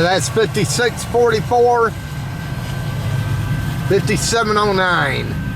That's 5644, 5709.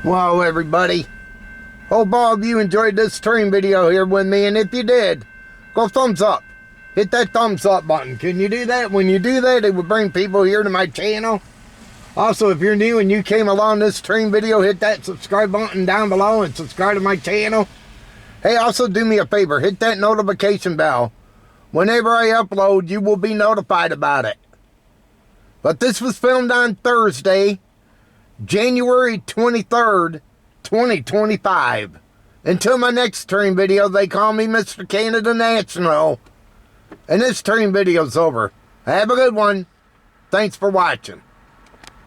Wow, everybody. Hope all of you enjoyed this stream video here with me, and if you did, go thumbs up. Hit that thumbs up button. Can you do that? When you do that, it will bring people here to my channel. Also, if you're new and you came along this stream video, hit that subscribe button down below and subscribe to my channel. Hey, also do me a favor. Hit that notification bell. Whenever I upload, you will be notified about it. But this was filmed on Thursday, January 23rd, 2025. Until my next stream video, they call me Mr. Canada National. And this stream video's over. Have a good one. Thanks for watching.